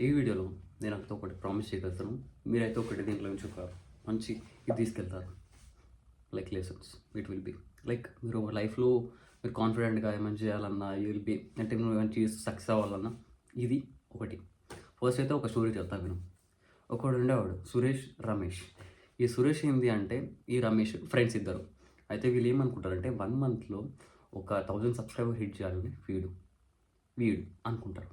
ఈ వీడియోలో నేను అంతా ఒకటి ప్రామిస్ చేయగలుగుతాను. మీరైతే ఒకటి దీంట్లో నుంచి ఒక మంచి ఇది తీసుకెళ్తారు. Like lessons it will be like మీరు లైఫ్లో మీరు కాన్ఫిడెంట్గా ఏమైనా చేయాలన్నా యూ విల్ బి అంటే మీరు మంచి సక్సెస్ అవ్వాలన్నా ఇది ఒకటి. ఫస్ట్ అయితే ఒక స్టోరీ చెప్తాను నేను. ఒకడు ఉండేవాడు సురేష్, రమేష్. ఈ సురేష్ ఏంది అంటే ఈ రమేష్ ఫ్రెండ్స్ ఇద్దరు. అయితే వీళ్ళు ఏమనుకుంటారంటే 1 మంత్లో ఒక 1000 సబ్స్క్రైబర్ హిట్ చేయాలని వీడు అనుకుంటారు.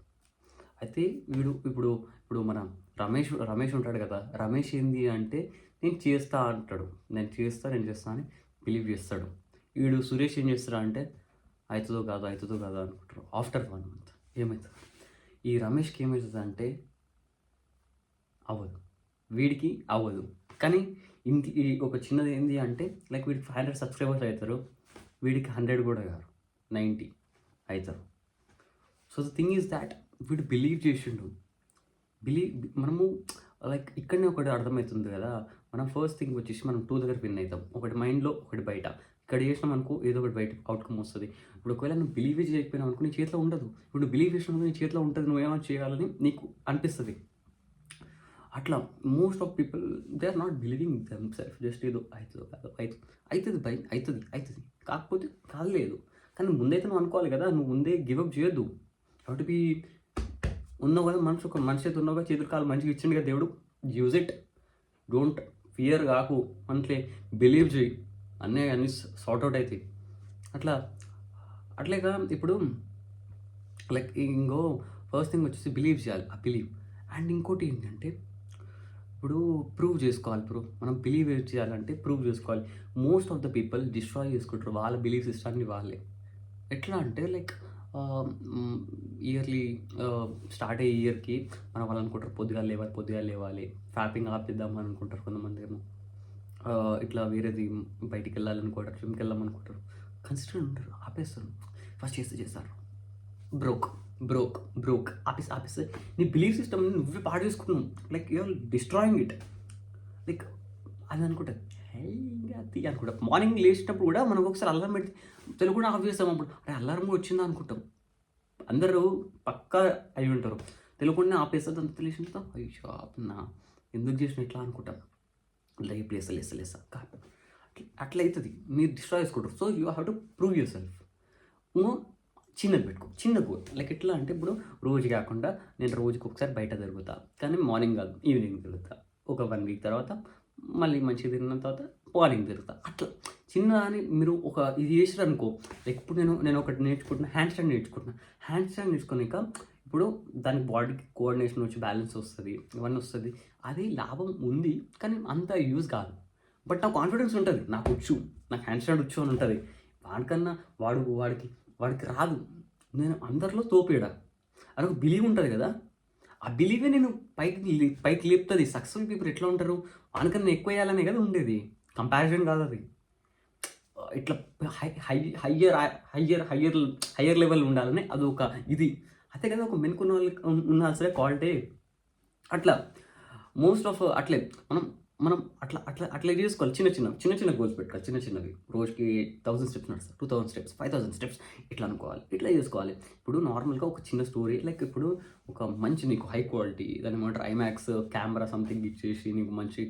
అయితే వీడు ఇప్పుడు ఇప్పుడు మన రమేష్ ఉంటాడు కదా. రమేష్ ఏంది అంటే నేను చేస్తా అంటాడు. నేను చేస్తా అని బిలీవ్ చేస్తాడు. వీడు సురేష్ ఏం చేస్తాడు అంటే అవుతుందో కాదో అనుకుంటారు. ఆఫ్టర్ 1 మంత్ ఏమవుతుంది, ఈ రమేష్కి ఏమవుతుంది అంటే అవ్వదు, వీడికి అవ్వదు. కానీ ఈ ఒక చిన్నది ఏంది అంటే లైక్ వీడికి 500 సబ్స్క్రైబర్స్ అవుతారు, వీడికి 100 కూడా కాదు 90 అవుతారు. So the thing is that వీడు బిలీవ్ చేసిండు. మనము లైక్ ఇక్కడనే ఒకటి అర్థమవుతుంది కదా. మనం ఫస్ట్ థింగ్ వచ్చేసి మనం 2 దగ్గర విన్ అవుతాం. ఒకటి మైండ్లో, ఒకటి బయట. ఇక్కడ చేసినాం అనుకో ఏదో ఒకటి బయట అవుట్కమ్ వస్తుంది. ఇప్పుడు ఒకవేళ నువ్వు బిలీవ్ చేయకపోయినావు అనుకో నీ చేతిలో ఉండదు. ఇప్పుడు బిలీవ్ చేసినావు నీ చేతిలో ఉంటుంది, నువ్వేమైనా చేయాలని నీకు అనిపిస్తుంది. అట్లా most of people they are not believing themself. Just ఏదో అవుతుంది కాకపోతే కాలేదు. కానీ ముందైతే నువ్వు అనుకోవాలి కదా, నువ్వు ముందే గివప్ చేయొద్దు. కాబట్టి బి ఉన్నావు కదా, మనిషి అయితే ఉన్నావుగా, చేతులు కాలు మంచిగా ఇచ్చిండు కదా దేవుడు, యూజ్ ఇట్. డోంట్ ఫియర్ కాకు, మంత్లీ బిలీవ్ చేయి, అన్నీ సార్ట్అవుట్ అవుతాయి. అట్లేగా ఇప్పుడు లైక్ ఇంకో ఫస్ట్ థింగ్ వచ్చేసి బిలీవ్ చేయాలి. ఆ బిలీవ్ అండ్ ఇంకోటి ఏంటంటే ఇప్పుడు ప్రూవ్ చేసుకోవాలి. మనం బిలీవ్ చేయాలంటే ప్రూవ్ చేసుకోవాలి. Most of the people destroy చేసుకుంటారు వాళ్ళ బిలీవ్ సిస్టమ్ని వాళ్ళే. ఎట్లా అంటే లైక్ ఇయర్లీ స్టార్ట్ అయ్యే ఇయర్కి మనం వాళ్ళు అనుకుంటారు పొద్దుగా లేవాలి, ఫ్యాపింగ్ ఆపిద్దాం అని అనుకుంటారు. కొంతమంది ఏమో ఇట్లా వేరేది బయటికి వెళ్ళాలనుకుంటారు, జిమ్కి వెళ్ళామనుకుంటారు, కన్సిస్టెంట్ ఉంటారు, ఆపేస్తారు. ఫస్ట్ చేస్తారు బ్రోక్ ఆపేస్తే నీ బిలీవ్ సిస్టమ్ నువ్వే పాడు చేసుకున్నావు. Like you're destroying it. Like అది అనుకుంటా అనుకుంటా మార్నింగ్ లేచినప్పుడు కూడా మనకు ఒకసారి అల్లారం పెట్టి తెలుగు ఆఫ్ చేస్తాం. అప్పుడు అరే అల్లారం వచ్చిందా అనుకుంటాం. అందరూ పక్కా అయి ఉంటారు. తెలియకుండా ఆపేస్తుంది. అంత తెలిసినంత అయ్యో ఆపన్నా ఎందుకు చేసిన ఇట్లా అనుకుంటాం. లైఫ్ లేసా అట్లా అవుతుంది. మీరు డిస్ట్రాయ్ చేసుకుంటారు. So you have to prove your self. చిన్నది పెట్టుకో, చిన్న గోల్. లైక్ ఎట్లా అంటే ఇప్పుడు రోజు కాకుండా నేను రోజుకి ఒకసారి బయట తిరుగుతా, కానీ మార్నింగ్ కాదు ఈవినింగ్ తిరుగుతా. ఒక 1 వీక్ తర్వాత మళ్ళీ మంచిగా తిరిగిన తర్వాత మార్నింగ్ తిరుగుతా. అట్లా చిన్న అని మీరు ఒక ఇది చేసారు అనుకో. లైక్ ఇప్పుడు నేను ఒకటి నేర్చుకుంటున్నా, హ్యాండ్ స్టాండ్ నేర్చుకున్నాక ఇప్పుడు దానికి బాడీకి కోఆర్డినేషన్ వచ్చి బ్యాలెన్స్ వస్తుంది, ఇవన్నీ వస్తుంది. అది లాభం ఉంది కానీ అంత యూజ్ కాదు. బట్ నాకు కాన్ఫిడెన్స్ ఉంటుంది, నాకు హ్యాండ్ స్టాండ్ వచ్చు అని ఉంటుంది. వాడికన్నా వాడికి రాదు, నేను అందరిలో తోపేడా అని ఒక బిలీవ్ ఉంటుంది కదా. ఆ బిలీవే నేను పైకి లేపుతుంది. సక్సెస్ఫుల్ పీపుల్ ఎట్లా ఉంటారు, వానికన్నా ఎక్కువ వేయాలనే కదా ఉండేది, కంపారిజన్ కాదు అది. ఇట్లా హయ్యర్ లెవెల్ ఉండాలని అది ఒక ఇది. అదే కదా ఒక మెనుకున్న వాళ్ళకి ఉండాల్సిన క్వాలిటీ. అట్లా మోస్ట్ ఆఫ్ మనం అట్లా చేసుకోవాలి. చిన్న గోల్స్ పెట్టుకోవాలి. చిన్నవి రోజుకి 1000 స్టెప్స్ నడుస్తారు, 2000 స్టెప్స్, 5000 స్టెప్స్ ఇట్లా అనుకోవాలి. ఇట్లా చేసుకోవాలి. ఇప్పుడు నార్మల్గా ఒక చిన్న స్టోరీ లైక్ ఇప్పుడు ఒక మంచి నీకు హై క్వాలిటీ దాని ఏమంటారు ఐమాక్స్ కెమెరా సంథింగ్ ఇచ్చేసి నీకు మంచి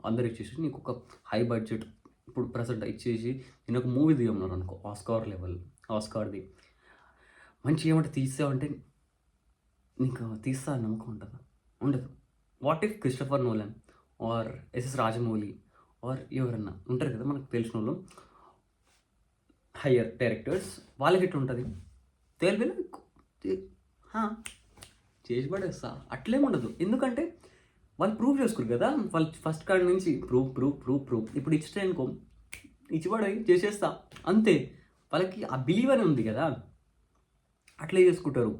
అందరు ఇచ్చేసి నీకు ఒక హై బడ్జెట్ ఇప్పుడు ప్రజెంట్ ఇచ్చేసి నేను ఒక మూవీ తీయమన్నారు అనుకో, ఆస్కార్ది మంచి ఏమంటే తీసావంటే నీకు తీస్తా నమ్మకం ఉంటుందా? ఉండదు. What if Christopher Nolan or SS Rajamouli or ఎవరన్నా ఉంటారు కదా మనకు తెలిసిన వాళ్ళు హయ్యర్ డైరెక్టర్స్, వాళ్ళకి ఎట్లా ఉంటుంది తెలివిలో చేసి పడేస్తా. అట్లేముండదు. ఎందుకంటే వాళ్ళు ప్రూవ్ చేసుకోరు కదా. వాళ్ళు ఫస్ట్ కాడి నుంచి ప్రూవ్ ఇప్పుడు ఇచ్చితే అనుకో ఇచ్చిపడి చేసేస్తా అంతే. వాళ్ళకి ఆ బిలీవ్ అని ఉంది కదా, అట్లే చేసుకుంటారు.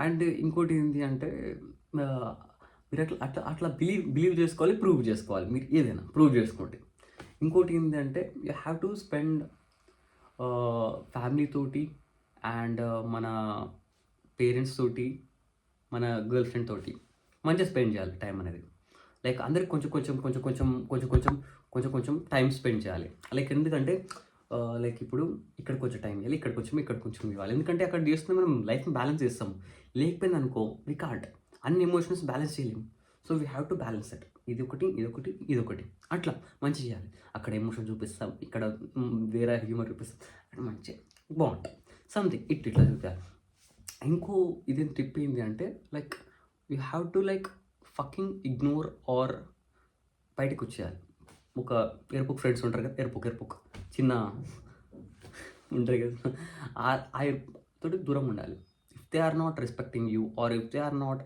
అండ్ ఇంకోటి ఏంటి అంటే మీరు అట్లా బిలీవ్ చేసుకోవాలి, ప్రూవ్ చేసుకోవాలి. మీరు ఏదైనా ప్రూవ్ చేసుకోండి. ఇంకోటి ఏంటంటే you have to spend family తోటి అండ్ మన పేరెంట్స్ తోటి మన గర్ల్ ఫ్రెండ్ తోటి మంచిగా స్పెండ్ చేయాలి టైం అనేది. లైక్ అందరికి కొంచెం టైం స్పెండ్ చేయాలి. లైక్ ఎందుకంటే లైక్ ఇప్పుడు ఇక్కడ కొంచెం టైం ఇవ్వాలి, ఇక్కడ కొంచెం ఇవ్వాలి. ఎందుకంటే అక్కడ చేస్తే మనం లైఫ్ని బ్యాలెన్స్ చేస్తాం. లేకపోయింది అనుకో వి కాంట్. అన్ని ఎమోషన్స్ బ్యాలెన్స్ చేయలేము. So we have to balance it. ఇదొకటి, ఇదొకటి, ఇదొకటి అట్లా మంచిగా చేయాలి. అక్కడ ఎమోషన్ చూపిస్తాం, ఇక్కడ వేరే హ్యూమర్ చూపిస్తాం, అక్కడ మంచిగా బాగుంటుంది. సంథింగ్ ఇట్లా చూపించాలి. ఇంకో ఇదేం టిప్ ఏంటి అంటే like you have to like fucking ignore or బయటకు వచ్చేయాలి. ఒక ఎరుపుకు ఫ్రెండ్స్ ఉంటారు కదా, ఎరుపుకు చిన్న ఉంటారు కదా, ఆ ఎరుపుతోటి దూరం ఉండాలి. If they are not respecting you or if they are not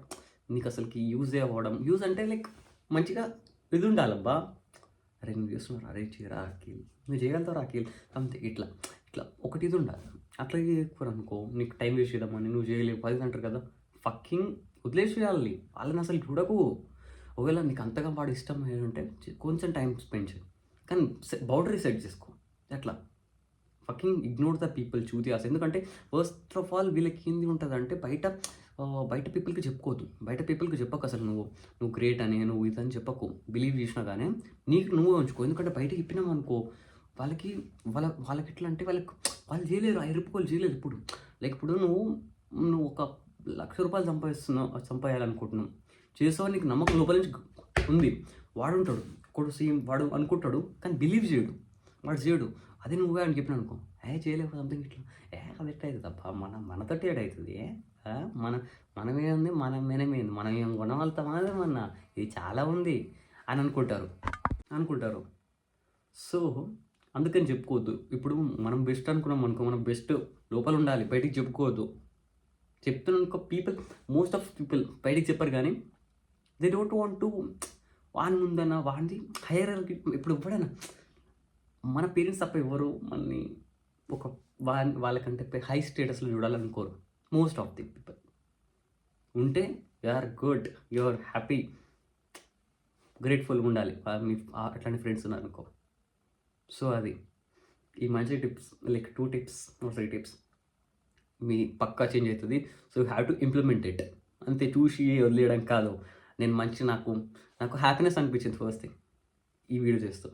నీకు అసలుకి యూజ్ అవ్వడం, యూజ్ అంటే లైక్ మంచిగా ఇది ఉండాలబ్బా. అరే నువ్వు చేస్తున్నావు, అరే చేయరా అఖిల్, నువ్వు చేయగలుగుతావు అఖిల్, అంతే ఇట్లా ఇట్లా ఒకటి ఇది ఉండాలి. అట్లా చేయకపోరు అనుకో, నీకు టైం వేస్ట్ చేద్దామని నువ్వు చేయలేవు అది అంటారు కదా, ఫకింగ్ వదిలేసేయాలి వాళ్ళని, అసలు చూడకు. ఒకవేళ నీకు అంతగా వాడు ఇష్టం ఏంటంటే కొంచెం టైం స్పెండ్ చేయి, కానీ బౌండరీ సెట్ చేసుకో. ఎట్లా ఫకింగ్ ఇగ్నోర్ ద పీపుల్ చూతియాస్. ఎందుకంటే ఫస్ట్ ఆఫ్ ఆల్ వీళ్ళకి ఏంది ఉంటుంది అంటే బయట పీపుల్కి చెప్పుకోవద్దు, బయట పీపుల్కి చెప్పకు అసలు నువ్వు గ్రేట్ అని, నువ్వు ఇదని చెప్పకు. బిలీవ్ చేసినా కానీ నీకు నువ్వే ఉంచుకో. ఎందుకంటే బయటకి చెప్పినాం అనుకో వాళ్ళకి ఎట్లా అంటే వాళ్ళు చేయలేరు, ఆ ఎరుపుకోలు చేయలేరు. ఇప్పుడు నువ్వు ఒక ₹1,00,000 సంపాదించాలనుకుంటున్నావు, చేసావు, నీకు నమ్మకం లోపల నుంచి ఉంది. వాడు ఉంటాడు వాడు అనుకుంటాడు కానీ బిలీవ్ చేయడు, వాడు చేయడు. అదే నువ్వే అని చెప్పిన అనుకో, చేయలేవు సంథింగ్ ఇట్లా, అది ఎట్లా అవుతుంది తప్ప మనతోటి ఏడవుతుంది, మనమేంది మనమేంది మనం ఏం కొనగలుగుతామా, ఏమన్నా ఇది చాలా ఉంది అని అనుకుంటారు. సో అందుకని చెప్పుకోవద్దు. ఇప్పుడు మనం బెస్ట్ అనుకున్నాం అనుకో, మనం బెస్ట్ లోపల ఉండాలి, బయటికి చెప్పుకోవద్దు. చెప్తున్నానుకో మోస్ట్ ఆఫ్ పీపుల్ బయటికి చెప్పరు, కానీ దే డోంట్ వాంట్ టు వాని ముందన్న వాడిది హైయర్. ఇప్పుడు ఎప్పుడైనా మన పేరెంట్స్ తప్ప ఎవరు మనని ఒక వాళ్ళకంటే హై స్టేటస్లో చూడాలనుకోరు మోస్ట్ ఆఫ్ ది పీపుల్. ఉంటే you are good, you are happy, గ్రేట్ఫుల్గా ఉండాలి అట్లాంటి ఫ్రెండ్స్ ఉన్నారనుకో. సో అది ఈ మంచి టిప్స్, లైక్ 2 టిప్స్ 3 టిప్స్ మీ పక్కా చేంజ్ అవుతుంది. So you have to implement it. అంతే, చూసి వదిలేయడం కాదు. నాకు హ్యాపీనెస్ అనిపించింది ఫస్ట్ థింగ్ ఈ వీడియో చేస్తూ.